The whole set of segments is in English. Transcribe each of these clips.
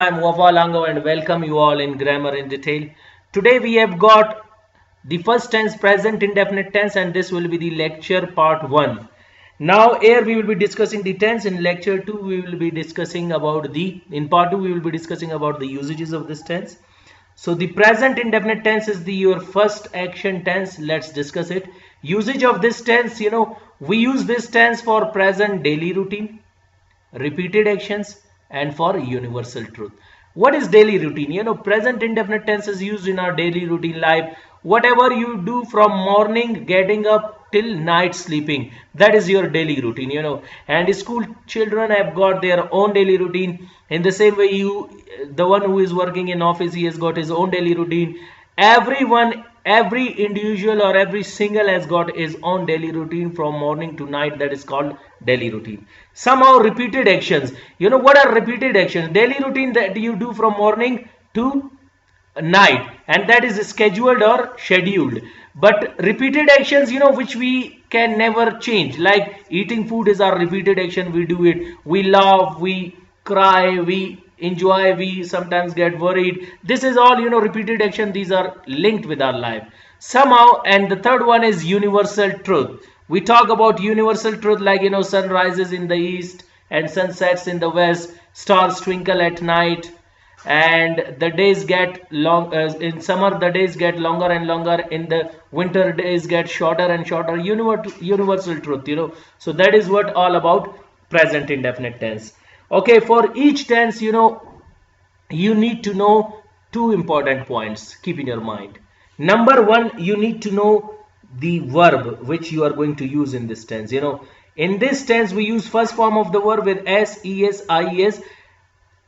I'm Wafa Lango and welcome you all in Grammar in Detail. Today we have got the first tense, present indefinite tense, and this will be the lecture part 1. Now here we will be discussing the tense. In lecture 2 we will be discussing about in part 2 we will be discussing about the usages of this tense. So the present indefinite tense is your first action tense. Let's discuss it. Usage of this tense, we use this tense for present daily routine, repeated actions, and for universal truth. What is daily routine? Present indefinite tense is used in our daily routine life. Whatever you do from morning getting up till night sleeping, that is your daily routine. And school children have got their own daily routine. In the same way, the one who is working in office, he has got his own daily routine. Every individual or every single has got his own daily routine from morning to night. That is called daily routine. Somehow repeated actions. What are repeated actions? Daily routine that you do from morning to night, and that is scheduled or scheduled. But repeated actions, which we can never change, like eating food is our repeated action. We do it. We laugh, we cry, we enjoy, we sometimes get worried. This is all repeated action. These are linked with our life somehow. And the third one is universal truth. We talk about universal truth, like sun rises in the east and sun sets in the west, stars twinkle at night, and the days get long. In summer the days get longer and longer, in the winter days get shorter and shorter. Universal truth. So that is what all about present indefinite tense. Okay, for each tense, you need to know two important points. Keep in your mind. Number one, you need to know the verb which you are going to use in this tense. In this tense we use first form of the verb with s, es, ies,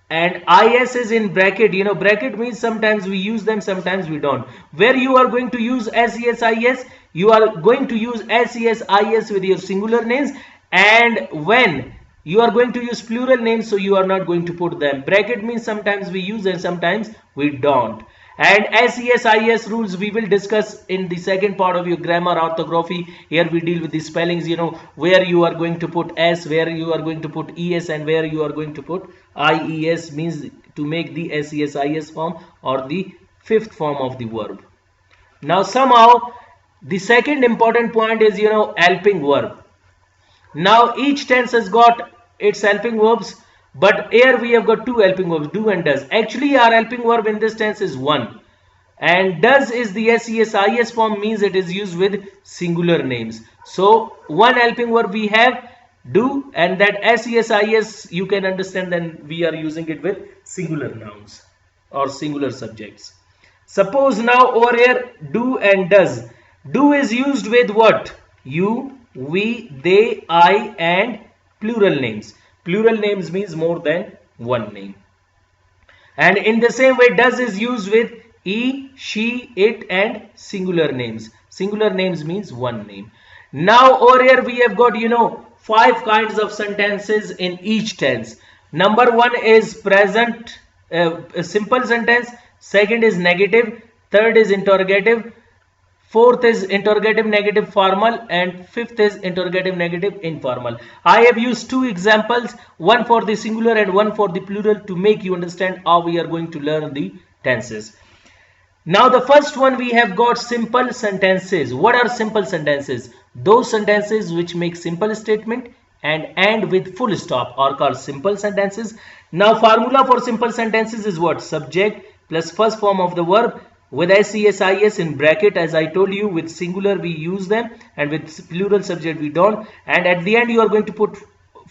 and is is in bracket. Bracket means sometimes we use them, sometimes we don't. Where you are going to use s, es, is, you are going to use s, es, is with your singular names, and when you are going to use plural names, so you are not going to put them. Bracket means sometimes we use and sometimes we don't. And SES, IS rules we will discuss in the second part of your grammar orthography. Here we deal with the spellings, where you are going to put S, where you are going to put ES, and where you are going to put IES, means to make the SES, IS form or the fifth form of the verb. Now somehow the second important point is, helping verb. Now each tense has got its helping verbs, but here we have got two helping verbs, do and does. Actually our helping verb in this tense is one, and does is the SES, IS form, means it is used with singular names. So one helping verb we have, do, and that SES, IS you can understand, then we are using it with singular nouns or singular subjects. Suppose now over here, do and does. Do is used with what? You, we, they, I, and plural names. Plural names means more than one name. And in the same way, does is used with he, she, it, and singular names. Singular names means one name. Now over here we have got 5 kinds of sentences in each tense. Number 1 is present simple sentence, second is negative, third is interrogative, fourth is interrogative negative formal, and fifth is interrogative negative informal. I have used 2 examples, one for the singular and one for the plural, to make you understand how we are going to learn the tenses. Now the first one, we have got simple sentences. What are simple sentences? Those sentences which make simple statement and end with full stop are called simple sentences. Now formula for simple sentences is what? Subject plus first form of the verb with SES, IS in bracket. As I told you, with singular we use them and with plural subject we don't. And at the end you are going to put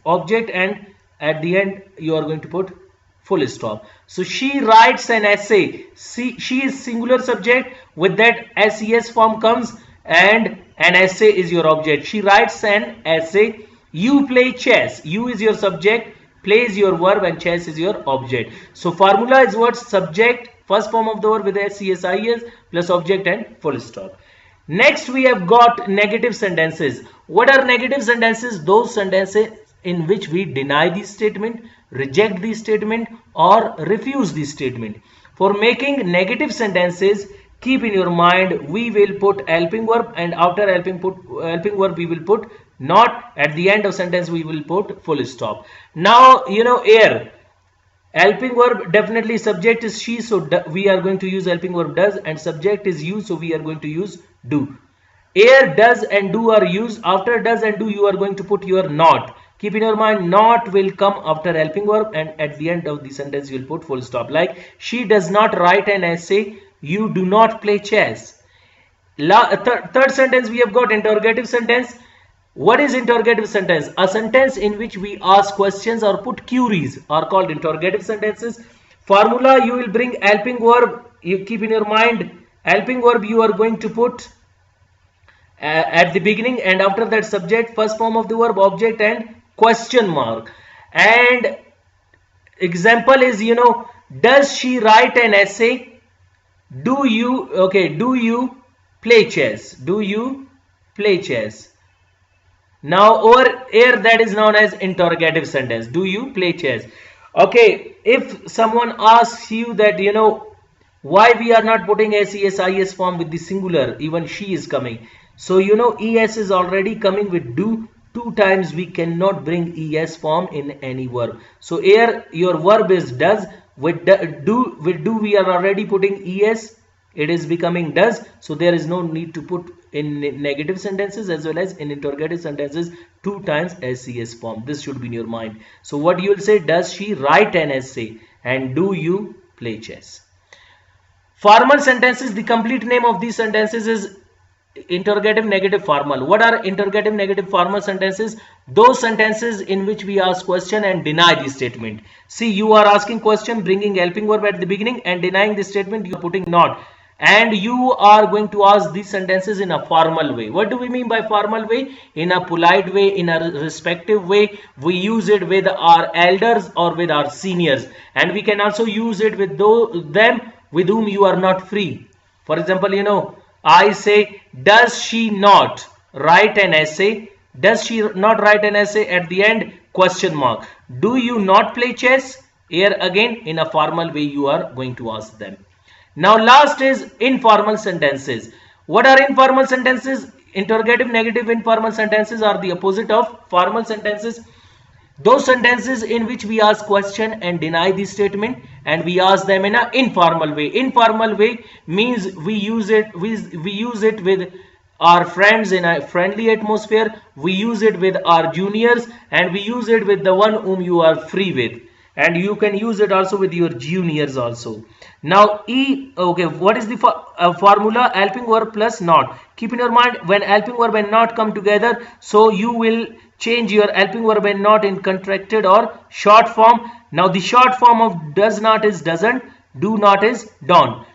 object, and at the end you are going to put full stop. So she writes an essay. She is singular subject, with that SES form comes, and an essay is your object. She writes an essay. You play chess. You is your subject, play is your verb, and chess is your object. So formula is what? Subject, first form of the verb with SES, IS plus object and full stop. Next we have got negative sentences. What are negative sentences? Those sentences in which we deny the statement, reject the statement, or refuse the statement. For making negative sentences, keep in your mind, we will put helping verb, and after helping verb we will put not. At the end of sentence we will put full stop. Now here Helping verb, definitely subject is she, so we are going to use helping verb does, and subject is you, so we are going to use do. Here does and do are used. After does and do you are going to put your not. Keep in your mind, not will come after helping verb, and at the end of the sentence you will put full stop. Like, she does not write an essay, you do not play chess. Third sentence we have got interrogative sentence. What is interrogative sentence? A sentence in which we ask questions or put queries are called interrogative sentences. Formula, you will bring helping verb. You keep in your mind, helping verb you are going to put at the beginning, and after that subject, first form of the verb, object, and question mark. And example is, does she write an essay? Do you play chess? Do you play chess? Now over here that is known as interrogative sentence. Do you play chess? Okay, if someone asks you that, why we are not putting SES form with the singular, even she is coming. So, ES is already coming with do. Two times we cannot bring ES form in any verb. So here your verb is does. With do we are already putting ES. It is becoming does. So there is no need to put in negative sentences as well as in interrogative sentences 2 times SES form. This should be in your mind. So what you will say, does she write an essay, and do you play chess? Formal sentences, the complete name of these sentences is interrogative negative formal. What are interrogative negative formal sentences? Those sentences in which we ask question and deny the statement. See, you are asking question, bringing helping verb at the beginning, and denying the statement, you are putting not. And you are going to ask these sentences in a formal way. What do we mean by formal way? In a polite way, in a respective way. We use it with our elders or with our seniors, and we can also use it with them with whom you are not free. For example, I say, does she not write an essay? Does she not write an essay? At the end, question mark. Do you not play chess? Here again, in a formal way, you are going to ask them. Now last is informal sentences. What are informal sentences? Interrogative negative informal sentences are the opposite of formal sentences. Those sentences in which we ask question and deny the statement, and we ask them in an informal way. Informal way means we use it with our friends in a friendly atmosphere. We use it with our juniors, and we use it with the one whom you are free with. And you can use it also with your juniors also. Now what is the formula? Helping verb plus not. Keep in your mind, when helping verb and not come together, so you will change your helping verb and not in contracted or short form. Now the short form of does not is doesn't, do not is don't.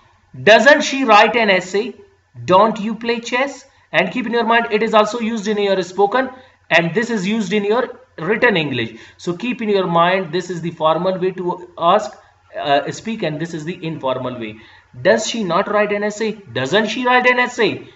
Doesn't she write an essay? Don't you play chess? And keep in your mind, it is also used in your spoken, and this is used in your written English. So keep in your mind, this is the formal way to ask, speak, and this is the informal way. Does she not write an essay? Doesn't she write an essay?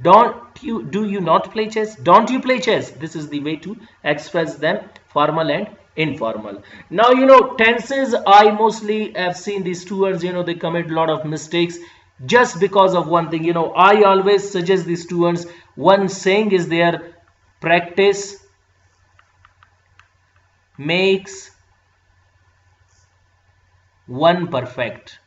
Do you not play chess? Don't you play chess? This is the way to express them, formal and informal. Now, tenses, I mostly have seen these students, they commit a lot of mistakes just because of one thing. I always suggest the students, one saying is there, practice makes one perfect.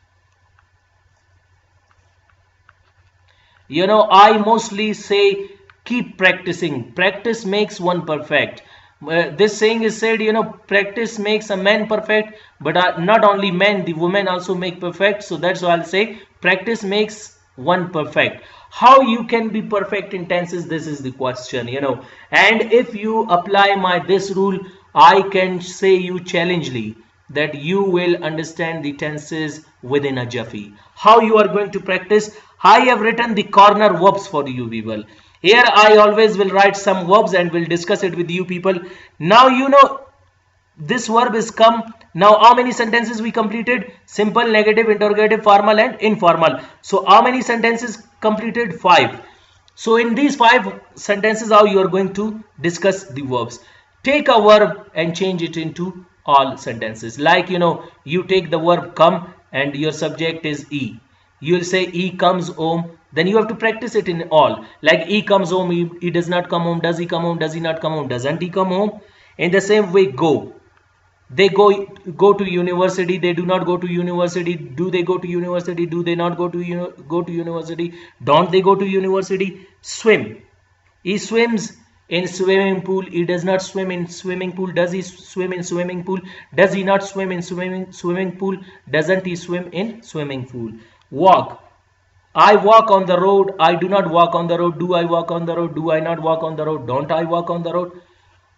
I mostly say keep practicing. Practice makes one perfect. This saying is said, practice makes a man perfect, but not only men, the women also make perfect. So that's why I'll say practice makes one perfect. How you can be perfect in tenses, this is the question, and if you apply this rule, I can say you challengingly that you will understand the tenses within a jiffy. How you are going to practice? I have written the corner verbs for you people. Here I always will write some verbs and will discuss it with you people. Now this verb is come. Now how many sentences we completed? Simple, negative, interrogative, formal and informal. So how many sentences completed? 5. So in these 5 sentences, how you are going to discuss the verbs? Take a verb and change it into all sentences. Like, you take the verb come and your subject is E. You will say he comes home. Then you have to practice it in all. Like he comes home, he does not come home. Does he come home? Does he not come home? Doesn't he come home? In the same way, go. They go to university. They do not go to university. Do they go to university? Do they not go to university? Don't they go to university? Swim. He swims in swimming pool. He does not swim in swimming pool. Does he swim in swimming pool? Does he not swim in swimming pool? Doesn't he swim in swimming pool? Walk. I walk on the road. I do not walk on the road. Do I walk on the road? Do I not walk on the road? Don't I walk on the road?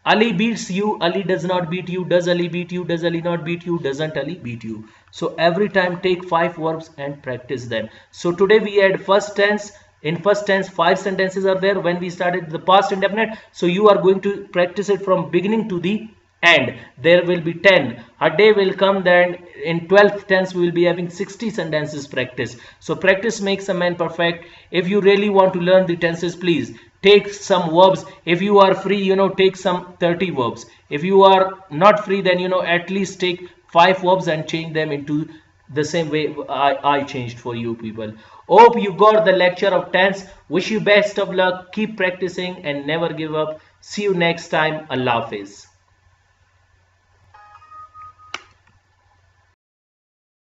Ali beats you. Ali does not beat you. Does Ali beat you? Does Ali not beat you? Doesn't Ali beat you? So every time take 5 verbs and practice them. So today we had first tense. In first tense, 5 sentences are there. When we started the past indefinite, so you are going to practice it from beginning to the end. There will be 10. A day will come then in 12th tense we will be having 60 sentences practice. So practice makes a man perfect. If you really want to learn the tenses, please take some verbs. If you are free, take some 30 verbs. If you are not free, then at least take 5 verbs and change them into the same way I changed for you people. Hope you got the lecture of tense. Wish you best of luck. Keep practicing and never give up. See you next time. Allah Hafiz.